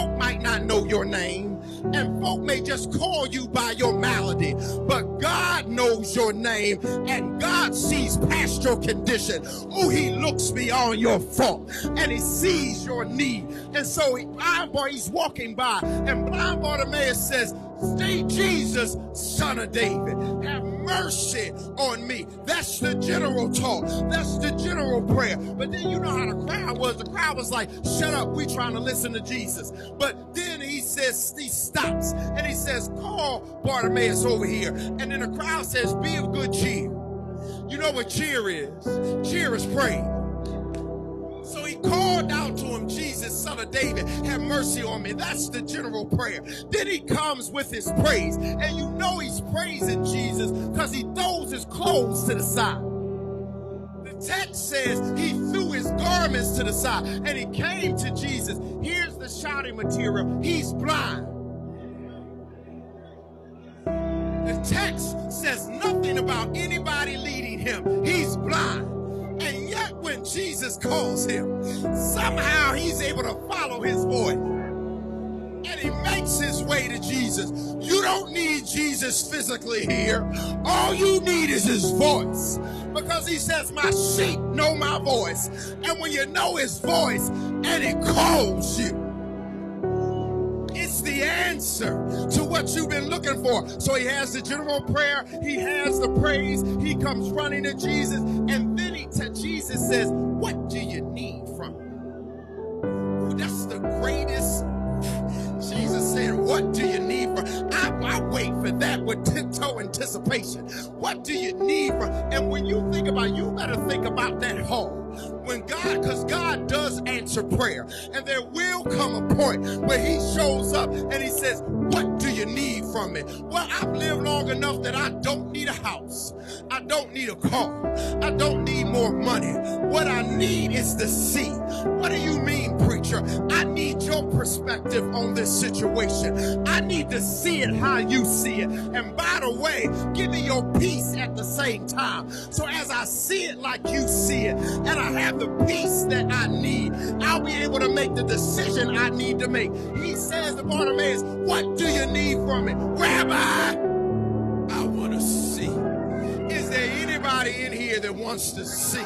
folk might not know your name, and folk may just call you by your malady, but God knows your name, and God sees past your condition. Oh, he looks beyond your fault, and he sees your need. And so he's walking by, and blind Bartimaeus says, "Stay, Jesus, son of David, have mercy on me." That's the general talk. That's the general prayer. But then you know how the crowd was. The crowd was like, "Shut up, we trying to listen to Jesus." But then he stops, and he says, "Call Bartimaeus over here." And then the crowd says, "Be of good cheer." You know what cheer is? Cheer is praise. So he called out to him, "Jesus, son of David, have mercy on me." That's the general prayer. Then he comes with his praise. And you know he's praising Jesus because he throws his clothes to the side. The text says he threw his garments to the side and he came to Jesus. Here's the shouting material. He's blind. The text says nothing about anybody leading him. He's blind. And yet when Jesus calls him, somehow he's able to follow his voice. And he makes his way to Jesus. You don't need Jesus physically here. All you need is his voice. Because he says, "My sheep know my voice." And when you know his voice and he calls you, it's the answer to what you've been looking for. So he has the general prayer. He has the praise. He comes running to Jesus. And then Jesus says, "What do you need from me?" Ooh, that's the greatest. Jesus said, "What do you need from me?" I wait for that with tiptoe anticipation. What do you need from? And when you think about it, you better think about that hall. Because God does answer prayer. And there will come a point where he shows up and he says, "What do you need from me?" Well, I've lived long enough that I don't need a house. I don't need a car. I don't need more money. What I need is to see. What do you mean, preacher? I need your perspective on this situation. I need to see it how you see it. And by the way, give me your peace at the same time. So as I see it like you see it, and I have the peace that I need, I'll be able to make the decision I need to make. He says to Bartimaeus, "What do you need from me?" "Rabbi, I want to see." Is there anybody in here that wants to see?